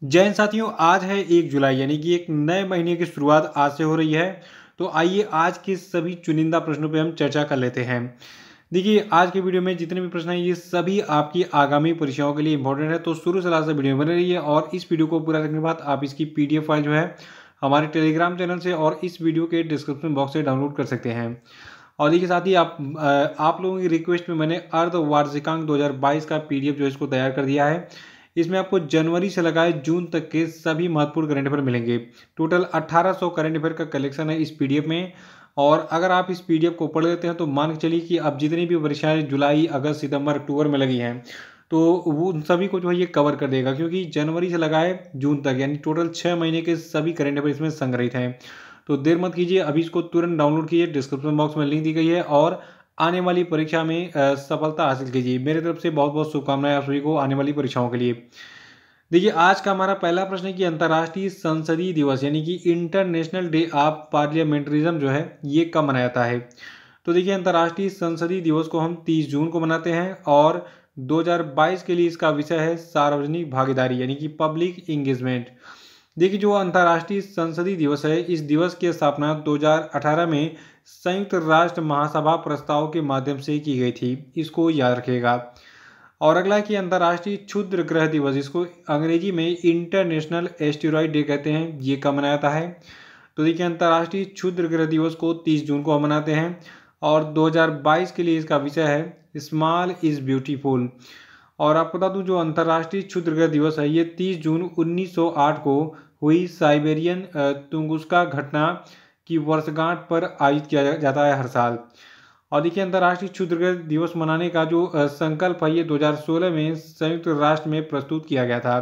जय हिंद साथियों, आज है 1 जुलाई यानी कि एक नए महीने की शुरुआत आज से हो रही है। तो आइए आज के सभी चुनिंदा प्रश्नों पे हम चर्चा कर लेते हैं। देखिए, आज की वीडियो में जितने भी प्रश्न हैं ये सभी आपकी आगामी परीक्षाओं के लिए इंपॉर्टेंट है, तो शुरू से लास्ट तक वीडियो में बने रहिए और इस वीडियो को पूरा देखने के बाद आप इसकी पीडीएफ फाइल जो है हमारे टेलीग्राम चैनल से और इस वीडियो के डिस्क्रिप्शन बॉक्स से डाउनलोड कर सकते हैं। और देखिए साथ ही आप लोगों की रिक्वेस्ट में मैंने अर्धवार्षिकांक 2022 का पीडीएफ जो है इसको तैयार कर दिया है। इसमें आपको जनवरी से लगाए जून तक के सभी महत्वपूर्ण करंट अफेयर मिलेंगे। टोटल 1800 करंट अफेयर का कलेक्शन है इस पीडीएफ में। और अगर आप इस पीडीएफ को पढ़ लेते हैं तो मान के चलिए कि अब जितनी भी परीक्षाएं जुलाई, अगस्त, सितंबर, अक्टूबर में लगी हैं तो वो उन सभी को जो है ये कवर कर देगा, क्योंकि जनवरी से लगाए जून तक यानी टोटल 6 महीने के सभी करंट अफेयर इसमें संग्रहित हैं। तो देर मत कीजिए, अभी इसको तुरंत डाउनलोड कीजिए, डिस्क्रिप्शन बॉक्स में लिंक दी गई है और आने वाली परीक्षा में सफलता हासिल कीजिए। मेरी तरफ से बहुत बहुत शुभकामनाएं आप सभी को आने वाली परीक्षाओं के लिए। देखिए, आज का हमारा पहला प्रश्न है कि अंतर्राष्ट्रीय संसदीय दिवस यानी कि इंटरनेशनल डे ऑफ पार्लियामेंटरिज्म जो है ये कब मनाया जाता है। तो देखिए, अंतर्राष्ट्रीय संसदीय दिवस को हम 30 जून को मनाते हैं और 2022 के लिए इसका विषय है सार्वजनिक भागीदारी यानी कि पब्लिक इंगेजमेंट। देखिए, जो अंतर्राष्ट्रीय संसदीय दिवस है इस दिवस की स्थापना 2018 में संयुक्त राष्ट्र महासभा प्रस्ताव के माध्यम से की गई थी, इसको याद रखिएगा। और अगला है कि अंतर्राष्ट्रीय क्षुद्र ग्रह दिवस, इसको अंग्रेजी में इंटरनेशनल एस्टेरॉयड डे कहते हैं, ये कब मनाया जाता है। तो देखिए, अंतर्राष्ट्रीय क्षुद्र ग्रह दिवस को 30 जून को हम मनाते हैं और 2022 के लिए इसका विषय है स्मॉल इज ब्यूटीफुल। और आपको बता दूं, जो अंतर्राष्ट्रीय क्षुद्र ग्रह दिवस है ये 30 जून 1908 को हुई साइबेरियन तुंगुस्का घटना की वर्षगांठ पर आयोजित किया जाता है हर साल। और देखिए, अंतर्राष्ट्रीय क्षुद्र दिवस मनाने का जो संकल्प है ये 2016 में संयुक्त राष्ट्र में प्रस्तुत किया गया था,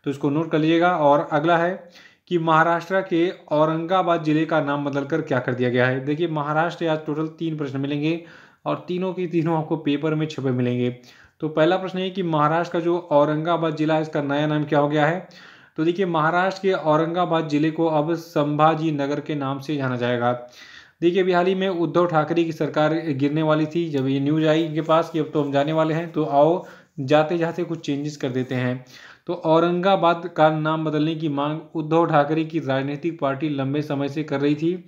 तो इसको नोट कर लीजिएगा। और अगला है कि महाराष्ट्र के औरंगाबाद जिले का नाम बदलकर क्या कर दिया गया है। देखिए, महाराष्ट्र से आज टोटल 3 प्रश्न मिलेंगे और तीनों के तीनों आपको पेपर में छपे मिलेंगे। तो पहला प्रश्न है कि महाराष्ट्र का जो औरंगाबाद जिला है इसका नया नाम क्या हो गया है। तो देखिए, महाराष्ट्र के औरंगाबाद जिले को अब संभाजी नगर के नाम से जाना जाएगा। देखिए, अभी हाल ही में उद्धव ठाकरे की सरकार गिरने वाली थी, जब ये न्यूज आई इनके पास कि अब तो हम जाने वाले हैं, तो आओ जाते जाते कुछ चेंजेस कर देते हैं। तो औरंगाबाद का नाम बदलने की मांग उद्धव ठाकरे की राजनीतिक पार्टी लंबे समय से कर रही थी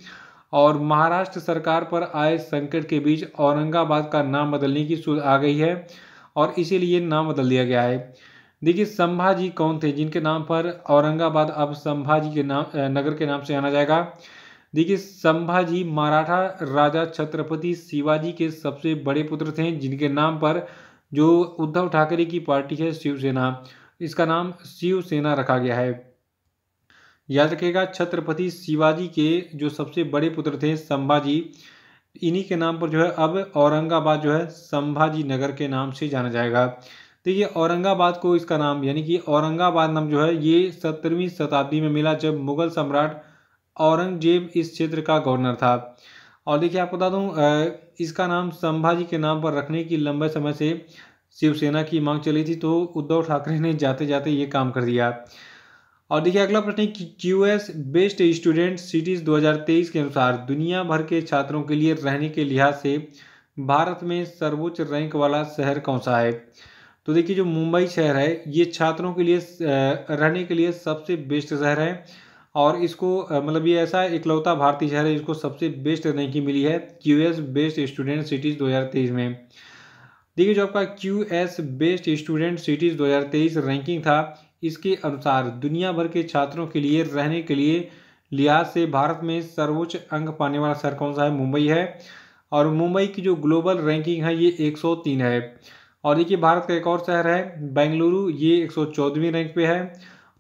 और महाराष्ट्र सरकार पर आए संकट के बीच औरंगाबाद का नाम बदलने की सूझ आ गई है और इसीलिए नाम बदल दिया गया है। देखिए, संभाजी कौन थे जिनके नाम पर औरंगाबाद अब संभाजी के नाम नगर के नाम से जाना जाएगा। देखिए, संभाजी मराठा राजा छत्रपति शिवाजी के सबसे बड़े पुत्र थे, जिनके नाम पर जो उद्धव ठाकरे की पार्टी है शिवसेना, इसका नाम शिवसेना रखा गया है। याद रखिएगा, छत्रपति शिवाजी के जो सबसे बड़े पुत्र थे संभाजी, इन्हीं के नाम पर जो है अब औरंगाबाद जो है संभाजी नगर के नाम से जाना जाएगा। देखिए, औरंगाबाद को इसका नाम यानी कि औरंगाबाद नाम जो है ये 17वीं शताब्दी में मिला, जब मुगल सम्राट औरंगजेब इस क्षेत्र का गवर्नर था। और देखिए, आपको बता दूं इसका नाम संभाजी के नाम पर रखने की लंबे समय से शिवसेना की मांग चली थी, तो उद्धव ठाकरे ने जाते जाते ये काम कर दिया। और देखिए, अगला प्रश्न है कि क्यूएस बेस्ट स्टूडेंट सिटीज 2023 के अनुसार दुनिया भर के छात्रों के लिए रहने के लिहाज से भारत में सर्वोच्च रैंक वाला शहर कौन सा है। तो देखिए, जो मुंबई शहर है ये छात्रों के लिए रहने के लिए सबसे बेस्ट शहर है और इसको मतलब ये ऐसा इकलौता भारतीय शहर है जिसको सबसे बेस्ट रैंकिंग मिली है क्यूएस बेस्ट स्टूडेंट सिटीज 2023 में। देखिए, जो आपका QS best student cities 2023 ranking था, इसके अनुसार दुनिया भर के छात्रों के लिए रहने के लिए लिहाज से भारत में सर्वोच्च अंक पाने वाला शहर कौन सा है, मुंबई है। और मुंबई की जो ग्लोबल रैंकिंग है ये 103 है। और देखिए, भारत का एक और शहर है बेंगलुरु, ये 114वीं रैंक पे है।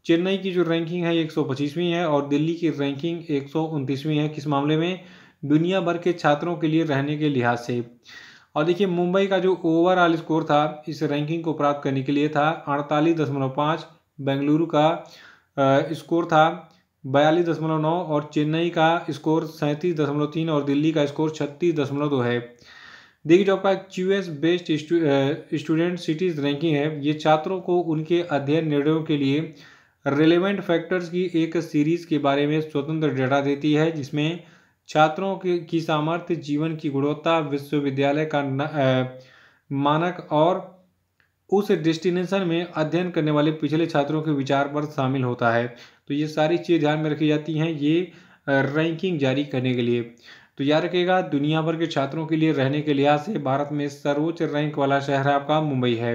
चेन्नई की जो रैंकिंग है 125वीं है और दिल्ली की रैंकिंग 129वीं है, किस मामले में, दुनिया भर के छात्रों के लिए रहने के लिहाज से। और देखिए, मुंबई का जो ओवरऑल स्कोर था इस रैंकिंग को प्राप्त करने के लिए था 48.5, बेंगलुरु का स्कोर था 42.9 और चेन्नई का स्कोर 37.3 और दिल्ली का स्कोर 36.2 है। देखिए, जो आपका QS best student cities ranking है ये छात्रों को उनके अध्ययन निर्णयों के लिए रिलेवेंट फैक्टर्स की एक सीरीज के बारे में स्वतंत्र डेटा देती है, जिसमें छात्रों की सामर्थ्य, जीवन की गुणवत्ता, विश्वविद्यालय का मानक और उस डेस्टिनेशन में अध्ययन करने वाले पिछले छात्रों के विचार पर शामिल होता है। तो ये सारी चीज़ें ध्यान में रखी जाती हैं ये रैंकिंग जारी करने के लिए। तो याद रखिएगा, दुनिया भर के छात्रों के लिए रहने के लिहाज से भारत में सर्वोच्च रैंक वाला शहर आपका मुंबई है।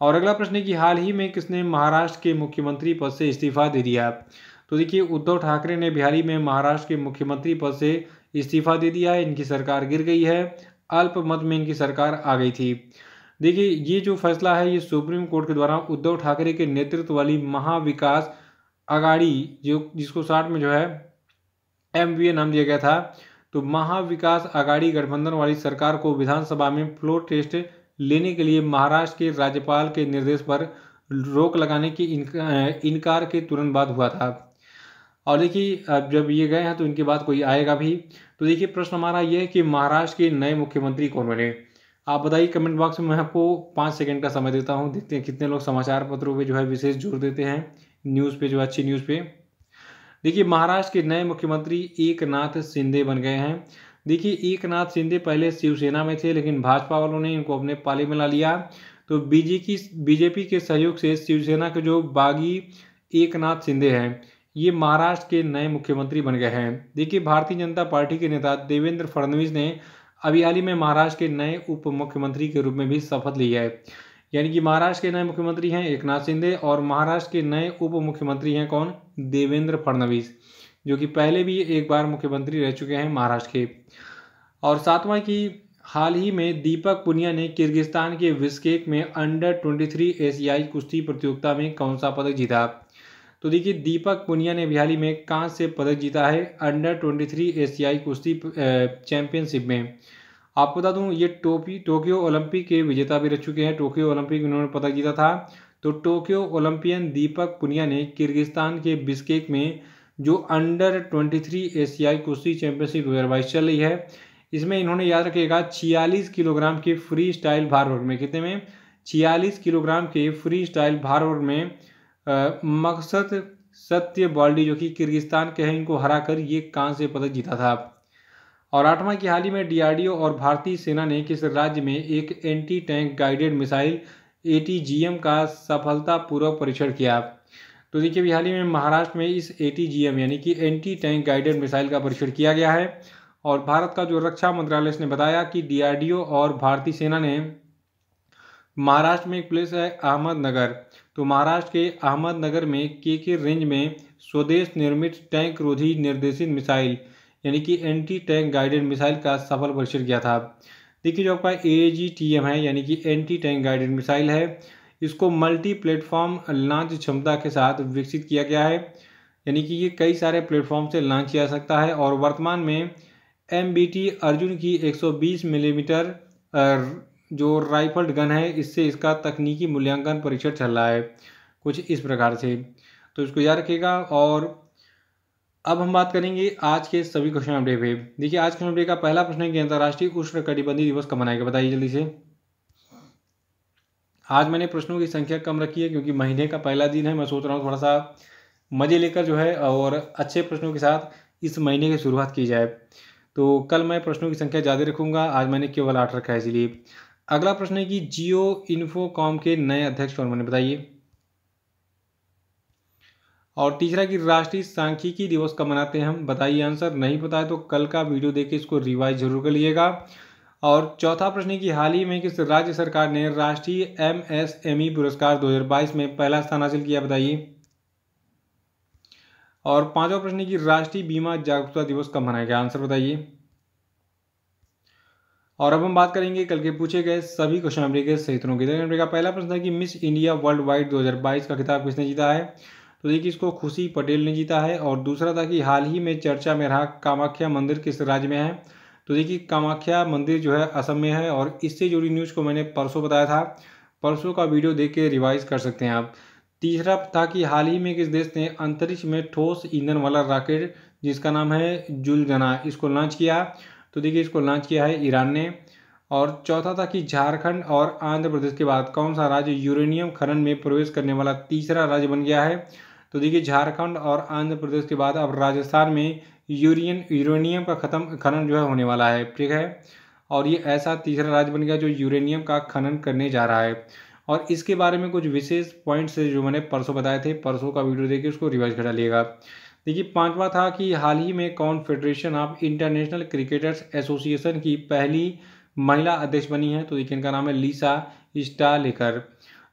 और अगला प्रश्न है कि हाल ही में किसने महाराष्ट्र के मुख्यमंत्री पद से इस्तीफा दे दिया। तो देखिए, उद्धव ठाकरे ने हाल ही में महाराष्ट्र के मुख्यमंत्री पद से इस्तीफा दे दिया है। इनकी सरकार गिर गई है, अल्पमत में इनकी सरकार आ गई थी। देखिए, ये जो फैसला है ये सुप्रीम कोर्ट के द्वारा उद्धव ठाकरे के नेतृत्व वाली महाविकास आघाड़ी, जो जिसको शॉर्ट में जो है MVA नाम दिया गया था, तो महाविकास आघाड़ी गठबंधन वाली सरकार को विधानसभा में फ्लोर टेस्ट लेने के लिए महाराष्ट्र के राज्यपाल के निर्देश पर रोक लगाने की इनकार के तुरंत बाद हुआ था। और देखिए, अब जब ये गए हैं तो इनके बाद कोई आएगा भी। तो देखिए, प्रश्न हमारा ये है कि महाराष्ट्र के नए मुख्यमंत्री कौन बने। आप बताइए कमेंट बॉक्स में। मैं आपको 5 सेकंड का समय देता हूँ, देखते हैं कितने लोग समाचार पत्रों पे जो है विशेष जोर देते हैं, न्यूज़ पे, जो अच्छी न्यूज़ पे। देखिए, महाराष्ट्र के नए मुख्यमंत्री एकनाथ शिंदे बन गए हैं। देखिए, एकनाथ शिंदे पहले शिवसेना में थे, लेकिन भाजपा वालों ने इनको अपने पाले में ला लिया। तो बीजेपी के सहयोग से शिवसेना के जो बागी एकनाथ शिंदे हैं, ये महाराष्ट्र के नए मुख्यमंत्री बन गए हैं। देखिए, भारतीय जनता पार्टी के नेता देवेंद्र फडणवीस ने अभी हाल ही में महाराष्ट्र के नए उप मुख्यमंत्री के रूप में भी शपथ ली है। यानी कि महाराष्ट्र के नए मुख्यमंत्री हैं एकनाथ शिंदे और महाराष्ट्र के नए उप मुख्यमंत्री हैं कौन, देवेंद्र फडणवीस, जो कि पहले भी एक बार मुख्यमंत्री रह चुके हैं महाराष्ट्र के। और सातवां की हाल ही में दीपक पुनिया ने किर्गिस्तान के बिश्केक में अंडर-23 एशियाई कुश्ती प्रतियोगिता में कौन सा पदक जीता। तो देखिए, दीपक पुनिया ने हाल ही में कांस्य पदक जीता है अंडर-23 एशियाई कुश्ती चैंपियनशिप में। आपको बता दूं, ये टोक्यो ओलंपिक के विजेता भी रह चुके हैं। टोक्यो ओलंपिक इन्होंने पदक जीता था। तो टोक्यो ओलंपियन दीपक पुनिया ने किर्गिस्तान के बिश्केक में जो अंडर-23 एशियाई कुश्ती चैंपियनशिप 2022 चल रही है, इसमें इन्होंने, याद रखिएगा, 46 किलोग्राम के फ्री स्टाइल भार वर्ग में, कितने में, 46 किलोग्राम के फ्री स्टाइल भार वर्ग में मकसद सत्य बाल्डी, जो कि किर्गिस्तान के हैं, इनको हराकर ये कांस्य पदक जीता था। और आठवां की हाल ही में DRDO और भारतीय सेना ने किस राज्य में एक anti tank guided missile ATGM का सफलतापूर्वक परीक्षण किया। तो देखिए, अभी हाल ही में महाराष्ट्र में इस ATGM यानी कि एंटी टैंक गाइडेड मिसाइल का परीक्षण किया गया है। और भारत का जो रक्षा मंत्रालय ने बताया कि DRDO और भारतीय सेना ने महाराष्ट्र में एक प्लेस है अहमदनगर, तो महाराष्ट्र के अहमदनगर में KK रेंज में स्वदेश निर्मित टैंक रोधी निर्देशित मिसाइल यानी कि एंटी टैंक गाइडेड मिसाइल का सफल परीक्षण किया था। देखिए, जो आपका AGTM है यानी कि एंटी टैंक गाइडेड मिसाइल है, इसको मल्टी प्लेटफॉर्म लॉन्च क्षमता के साथ विकसित किया गया है। यानी कि ये कई सारे प्लेटफॉर्म से लॉन्च किया जा सकता है। और वर्तमान में MBT अर्जुन की 120 मिलीमीटर जो राइफल्ड गन है, इससे इसका तकनीकी मूल्यांकन परीक्षण चल रहा है, कुछ इस प्रकार से। तो इसको याद रखिएगा। और अब हम बात करेंगे आज के सभी क्वेश्चन अपडेट पे। देखिए, आज क्वेश्चन अपडेट का पहला प्रश्न है कि अंतर्राष्ट्रीय उष्णकटिबंधीय दिवस कब मनाया गया, बताइए जल्दी से। आज मैंने प्रश्नों की संख्या कम रखी है क्योंकि महीने का पहला दिन है। मैं सोच रहा हूँ थोड़ा सा मजे लेकर जो है और अच्छे प्रश्नों के साथ इस महीने की शुरुआत की जाए। तो कल मैं प्रश्नों की संख्या ज़्यादा रखूँगा, आज मैंने केवल 8 रखा है इसलिए। अगला प्रश्न है कि जियो इन्फोकॉम के नए अध्यक्ष कौन बने, बताइए। और तीसरा कि राष्ट्रीय सांख्यिकी दिवस कब मनाते हैं हम, बताइए आंसर। नहीं पता है तो कल का वीडियो देख के इसको रिवाइज जरूर कर लीजिएगा। और चौथा प्रश्न है कि हाल ही में किस राज्य सरकार ने राष्ट्रीय MSME पुरस्कार 2022 में पहला स्थान हासिल किया, बताइए। और पांचवा प्रश्न है कि राष्ट्रीय बीमा जागरूकता दिवस कब मनाया गया, आंसर बताइए। और अब हम बात करेंगे कल के पूछे गए सभी क्वेश्चन अपडेट के सही उत्तरों की। का पहला प्रश्न था कि मिस इंडिया वर्ल्ड वाइड 2022 का खिताब किसने जीता है, तो देखिए इसको खुशी पटेल ने जीता है। और दूसरा था कि हाल ही में चर्चा में रहा कामाख्या मंदिर किस राज्य में है, तो देखिए कामाख्या मंदिर जो है असम में है। और इससे जुड़ी न्यूज़ को मैंने परसों बताया था, परसों का वीडियो देख के रिवाइज कर सकते हैं आप। तीसरा था कि हाल ही में किस देश ने अंतरिक्ष में ठोस ईंधन वाला रॉकेट जिसका नाम है जुलजना, इसको लॉन्च किया, तो देखिए इसको लॉन्च किया है ईरान ने। और चौथा था कि झारखंड और आंध्र प्रदेश के बाद कौन सा राज्य यूरेनियम खनन में प्रवेश करने वाला तीसरा राज्य बन गया है, तो देखिए झारखंड और आंध्र प्रदेश के बाद अब राजस्थान में यूरेनियम का खनन जो है होने वाला है, ठीक है। और ये ऐसा तीसरा राज्य बन गया जो यूरेनियम का खनन करने जा रहा है। और इसके बारे में कुछ विशेष पॉइंट्स जो मैंने परसों बताए थे, परसों का वीडियो देखिए, उसको रिवाइज करा लिएगा। देखिए, पांचवा था कि हाल ही में confederation of international cricketers association की पहली महिला अध्यक्ष बनी है। तो देखिए, इनका नाम है लिसा स्टालेकर।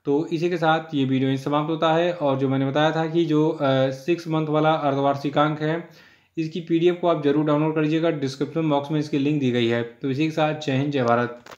तो इसी के साथ ये वीडियो समाप्त होता है। और जो मैंने बताया था कि जो 6 मंथ वाला अर्धवार्षिकांक है, इसकी PDF को आप जरूर डाउनलोड कर लीजिएगा। डिस्क्रिप्शन बॉक्स में इसकी लिंक दी गई है। तो इसी के साथ जय हिंद, जय भारत।